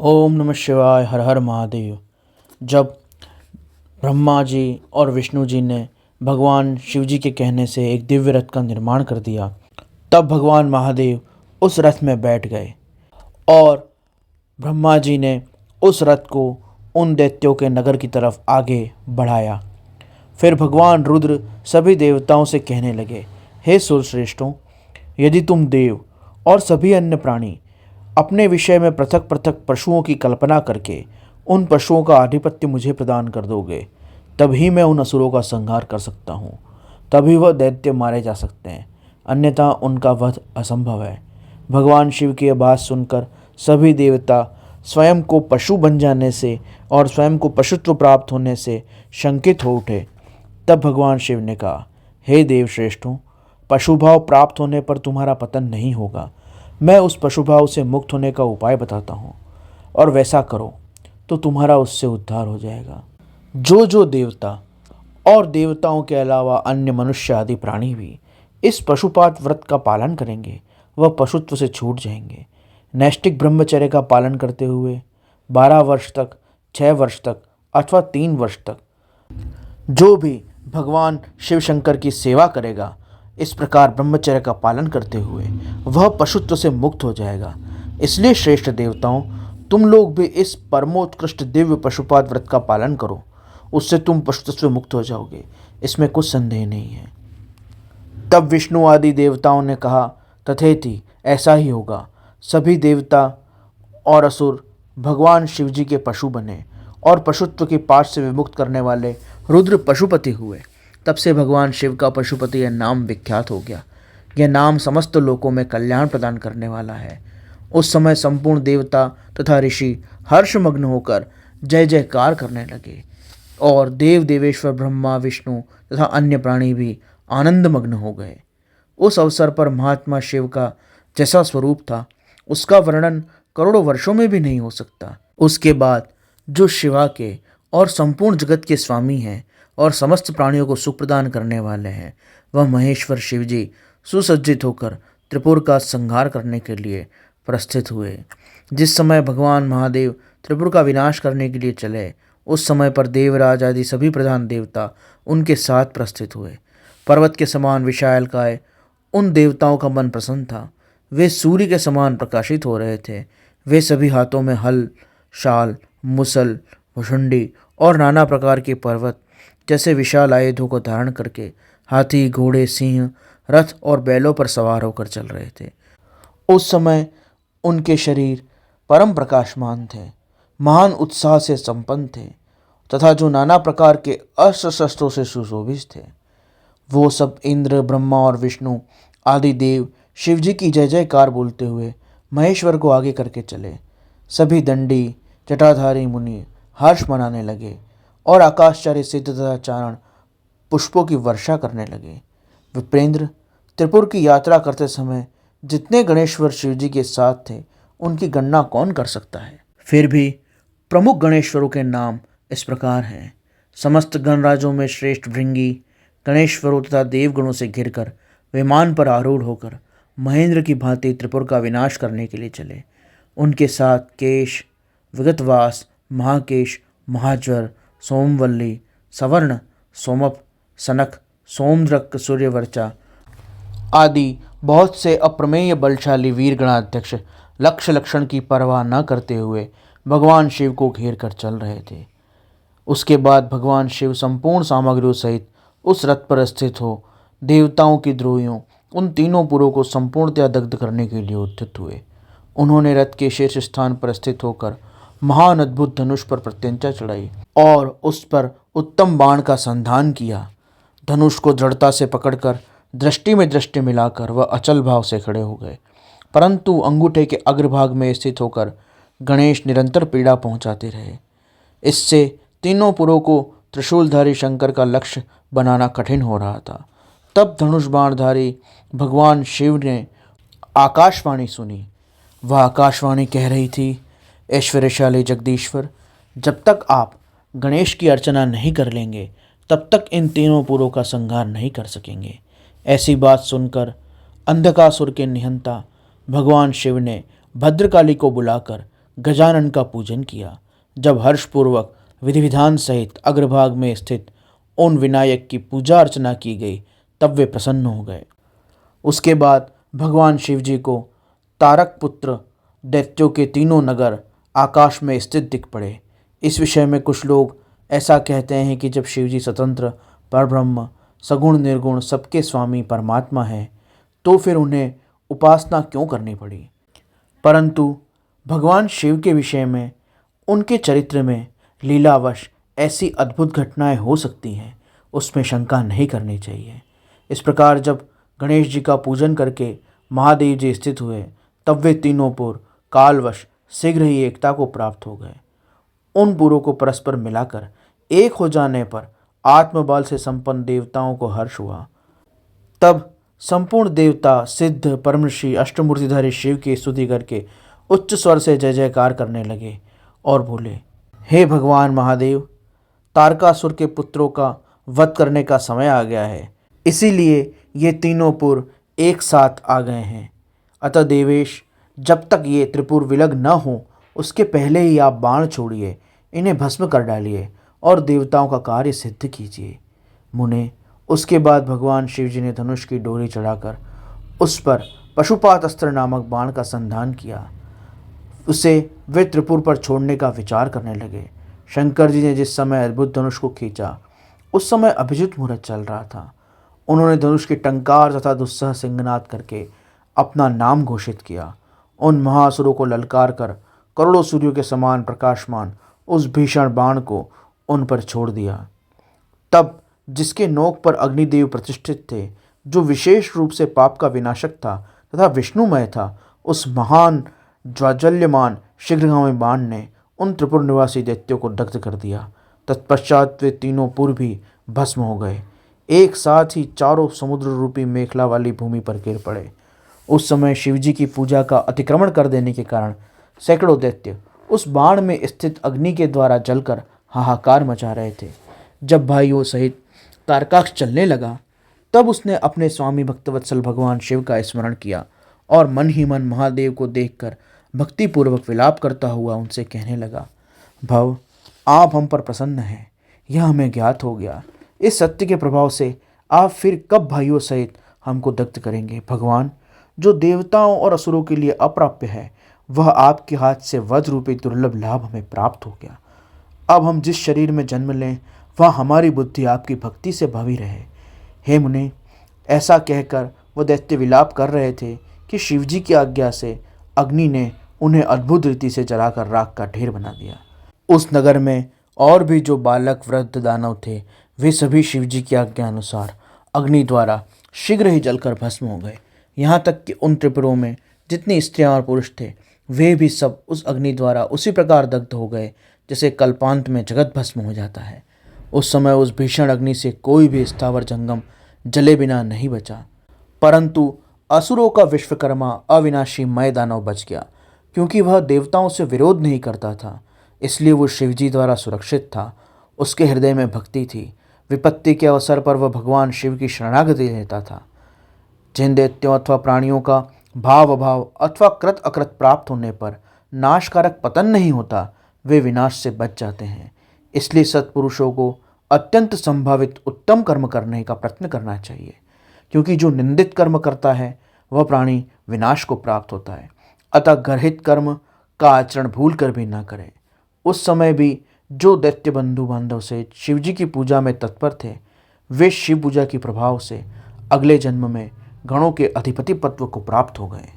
ओम नमः शिवाय। हर हर महादेव। जब ब्रह्मा जी और विष्णु जी ने भगवान शिव जी के कहने से एक दिव्य रथ का निर्माण कर दिया, तब भगवान महादेव उस रथ में बैठ गए और ब्रह्मा जी ने उस रथ को उन दैत्यों के नगर की तरफ आगे बढ़ाया। फिर भगवान रुद्र सभी देवताओं से कहने लगे, हे सुरश्रेष्ठों, यदि तुम देव और सभी अन्य प्राणी अपने विषय में पृथक पृथक पशुओं की कल्पना करके उन पशुओं का आधिपत्य मुझे प्रदान कर दोगे, तभी मैं उन असुरों का संहार कर सकता हूँ, तभी वह दैत्य मारे जा सकते हैं, अन्यथा उनका वध असंभव है। भगवान शिव की यह बात सुनकर सभी देवता स्वयं को पशु बन जाने से और स्वयं को पशुत्व प्राप्त होने से शंकित हो उठे। तब भगवान शिव ने कहा, हे देव श्रेष्ठों, पशुभाव प्राप्त होने पर तुम्हारा पतन नहीं होगा। मैं उस पशुभाव से मुक्त होने का उपाय बताता हूँ, और वैसा करो तो तुम्हारा उससे उद्धार हो जाएगा। जो देवता और देवताओं के अलावा अन्य मनुष्य आदि प्राणी भी इस पशुपात व्रत का पालन करेंगे, वह पशुत्व से छूट जाएंगे। नैष्ठिक ब्रह्मचर्य का पालन करते हुए 12 वर्ष तक, 6 वर्ष तक अथवा 3 वर्ष तक जो भी भगवान शिव शंकर की सेवा करेगा, इस प्रकार ब्रह्मचर्य का पालन करते हुए वह पशुत्व से मुक्त हो जाएगा। इसलिए श्रेष्ठ देवताओं, तुम लोग भी इस परमोत्कृष्ट दिव्य पशुपात व्रत का पालन करो, उससे तुम पशुत्व से मुक्त हो जाओगे, इसमें कुछ संदेह नहीं है। तब विष्णु आदि देवताओं ने कहा, तथेति, ऐसा ही होगा। सभी देवता और असुर भगवान शिव जी के पशु बने और पशुत्व के पाश से विमुक्त करने वाले रुद्र पशुपति हुए। तब से भगवान शिव का पशुपति यह नाम विख्यात हो गया। यह नाम समस्त लोकों में कल्याण प्रदान करने वाला है। उस समय संपूर्ण देवता तथा ऋषि हर्षमग्न होकर जय जयकार करने लगे और देव देवेश्वर ब्रह्मा, विष्णु तथा अन्य प्राणी भी आनंदमग्न हो गए। उस अवसर पर महात्मा शिव का जैसा स्वरूप था, उसका वर्णन करोड़ों वर्षों में भी नहीं हो सकता। उसके बाद जो शिवा के और संपूर्ण जगत के स्वामी हैं और समस्त प्राणियों को सुख प्रदान करने वाले हैं, वह महेश्वर शिव जी सुसज्जित होकर त्रिपुर का संहार करने के लिए प्रस्थित हुए। जिस समय भगवान महादेव त्रिपुर का विनाश करने के लिए चले, उस समय पर देवराज आदि सभी प्रधान देवता उनके साथ प्रस्थित हुए। पर्वत के समान विशालकाय उन देवताओं का मन प्रसन्न था। वे सूर्य के समान प्रकाशित हो रहे थे। वे सभी हाथों में हल, शाल, मुसल, भुषुंडी और नाना प्रकार के पर्वत जैसे विशाल आयुधों को धारण करके हाथी, घोड़े, सिंह, रथ और बैलों पर सवार होकर चल रहे थे। उस समय उनके शरीर परम प्रकाशमान थे, महान उत्साह से संपन्न थे तथा जो नाना प्रकार के अस्त्र शस्त्रों से सुशोभित थे। वो सब इंद्र, ब्रह्मा और विष्णु आदि देव शिव जी की जय जयकार बोलते हुए महेश्वर को आगे करके चले। सभी दंडी जटाधारी मुनि हर्ष मनाने लगे और आकाशचार्य सिद्ध तथा चारण पुष्पों की वर्षा करने लगे। विप्रेंद्र, त्रिपुर की यात्रा करते समय जितने गणेश्वर शिव जी के साथ थे, उनकी गणना कौन कर सकता है। फिर भी प्रमुख गणेश्वरों के नाम इस प्रकार हैं। समस्त गणराजों में श्रेष्ठ भृंगी गणेश्वरों तथा देवगणों से घिरकर विमान पर आरूढ़ होकर महेंद्र की भांति त्रिपुर का विनाश करने के लिए चले। उनके साथ केश, विगतवास, महाकेश, महाज्वर, सोमवल्ली, सवर्ण, सोमप, सनक, सोमद्रक, सूर्यवर्चा आदि बहुत से अप्रमेय बलशाली वीर गणाध्यक्ष लक्ष्य लक्षण की परवाह न करते हुए भगवान शिव को घेर कर चल रहे थे। उसके बाद भगवान शिव संपूर्ण सामग्रियों सहित उस रथ पर स्थित हो देवताओं की द्रोहियों उन तीनों पुरों को संपूर्णतया दग्ध करने के लिए उद्यत हुए। उन्होंने रथ के शीर्ष स्थान पर स्थित होकर महान अद्भुत धनुष पर प्रत्यंचा चढ़ाई और उस पर उत्तम बाण का संधान किया। धनुष को दृढ़ता से पकड़कर दृष्टि में दृष्टि मिलाकर वह अचल भाव से खड़े हो गए, परंतु अंगूठे के अग्रभाग में स्थित होकर गणेश निरंतर पीड़ा पहुंचाते रहे। इससे तीनों पुरों को त्रिशूलधारी शंकर का लक्ष्य बनाना कठिन हो रहा था। तब धनुष बाणधारी भगवान शिव ने आकाशवाणी सुनी। वह आकाशवाणी कह रही थी, ऐश्वर्यशाली जगदीश्वर, जब तक आप गणेश की अर्चना नहीं कर लेंगे, तब तक इन तीनों पुरों का संहार नहीं कर सकेंगे। ऐसी बात सुनकर अंधकासुर के निहंता भगवान शिव ने भद्रकाली को बुलाकर गजानन का पूजन किया। जब हर्षपूर्वक विधि विधान सहित अग्रभाग में स्थित उन विनायक की पूजा अर्चना की गई तब वे प्रसन्न हो गए। उसके बाद भगवान शिव जी को तारक पुत्र दैत्यों के तीनों नगर आकाश में स्थित दिख पड़े। इस विषय में कुछ लोग ऐसा कहते हैं कि जब शिव जी स्वतंत्र परब्रह्म सगुण निर्गुण सबके स्वामी परमात्मा है तो फिर उन्हें उपासना क्यों करनी पड़ी। परंतु भगवान शिव के विषय में, उनके चरित्र में लीलावश ऐसी अद्भुत घटनाएं हो सकती हैं, उसमें शंका नहीं करनी चाहिए। इस प्रकार जब गणेश जी का पूजन करके महादेव जी स्थित हुए तब वे तीनों पुर कालवश शीघ्र ही एकता को प्राप्त हो गए। उन पुरों को परस्पर मिलाकर एक हो जाने पर आत्मबल से संपन्न देवताओं को हर्ष हुआ। तब संपूर्ण देवता सिद्ध परमऋषि अष्टमूर्तिधारी शिव की स्तुति करके उच्च स्वर से जय जयकार करने लगे और बोले, हे भगवान महादेव, तारकासुर के पुत्रों का वध करने का समय आ गया है, इसीलिए ये तीनों पुर एक साथ आ गए हैं। अतः देवेश, जब तक ये त्रिपुर विलग न हो उसके पहले ही आप बाण छोड़िए, इन्हें भस्म कर डालिए और देवताओं का कार्य सिद्ध कीजिए। मुने, उसके बाद भगवान शिव जी ने धनुष की डोरी चढ़ाकर उस पर पशुपात अस्त्र नामक बाण का संधान किया। उसे वे त्रिपुर पर छोड़ने का विचार करने लगे। शंकर जी ने जिस समय अद्भुत धनुष को खींचा उस समय अभिजित मुहूर्त चल रहा था। उन्होंने धनुष की टंकार तथा दुस्सह सिंहनाद करके अपना नाम घोषित किया। उन महासुरों को ललकार कर करोड़ों सूर्यों के समान प्रकाशमान उस भीषण बाण को उन पर छोड़ दिया। तब जिसके नोक पर अग्निदेव प्रतिष्ठित थे, जो विशेष रूप से पाप का विनाशक था तथा विष्णुमय था, उस महान ज्वाज्वल्यमान शीघ्रगामी बाण ने उन त्रिपुर निवासी दैत्यों को दग्ध कर दिया। तत्पश्चात वे तीनों पुर भी भस्म हो गए, एक साथ ही चारों समुद्र रूपी मेखला वाली भूमि पर गिर पड़े। उस समय शिवजी की पूजा का अतिक्रमण कर देने के कारण सैकड़ों दैत्य उस बाण में स्थित अग्नि के द्वारा जलकर हाहाकार मचा रहे थे। जब भाइयों सहित तारकाक्ष चलने लगा तब उसने अपने स्वामी भक्तवत्सल भगवान शिव का स्मरण किया और मन ही मन महादेव को देखकर भक्तिपूर्वक विलाप करता हुआ उनसे कहने लगा, भव, आप हम पर प्रसन्न हैं, यह हमें ज्ञात हो गया। इस सत्य के प्रभाव से आप फिर कब भाइयों सहित हमको दग्ध करेंगे। भगवान, जो देवताओं और असुरों के लिए अप्राप्य है वह आपके हाथ से वध रूपी दुर्लभ लाभ हमें प्राप्त हो गया। अब हम जिस शरीर में जन्म लें वह हमारी बुद्धि आपकी भक्ति से भवी रहे। हे मुने, ऐसा कहकर वह दैत्य विलाप कर रहे थे कि शिवजी की आज्ञा से अग्नि ने उन्हें अद्भुत रीति से जलाकर राख का ढेर बना दिया। उस नगर में और भी जो बालक वृद्ध दानव थे वे सभी शिवजी की आज्ञा अनुसार अग्नि द्वारा शीघ्र ही जलकर भस्म हो गए। यहाँ तक कि उन त्रिपुरों में जितनी स्त्रियां और पुरुष थे वे भी सब उस अग्नि द्वारा उसी प्रकार दग्ध हो गए जैसे कल्पांत में जगत भस्म हो जाता है। उस समय उस भीषण अग्नि से कोई भी स्थावर जंगम जले बिना नहीं बचा, परंतु असुरों का विश्वकर्मा अविनाशी मय दानव बच गया, क्योंकि वह देवताओं से विरोध नहीं करता था, इसलिए वो शिवजी द्वारा सुरक्षित था। उसके हृदय में भक्ति थी। विपत्ति के अवसर पर वह भगवान शिव की शरणागति लेता था। जिन दैत्यों अथवा प्राणियों का भाव अभाव अथवा कृत अकृत प्राप्त होने पर नाशकारक पतन नहीं होता, वे विनाश से बच जाते हैं। इसलिए सत्पुरुषों को अत्यंत संभावित उत्तम कर्म करने का प्रयत्न करना चाहिए, क्योंकि जो निंदित कर्म करता है वह प्राणी विनाश को प्राप्त होता है। अतः गर्हित कर्म का आचरण भूल कर भी न करें। उस समय भी जो दैत्य बंधु बांधव से शिवजी की पूजा में तत्पर थे वे शिव पूजा के प्रभाव से अगले जन्म में गणों के अधिपति पत्व को प्राप्त हो गए।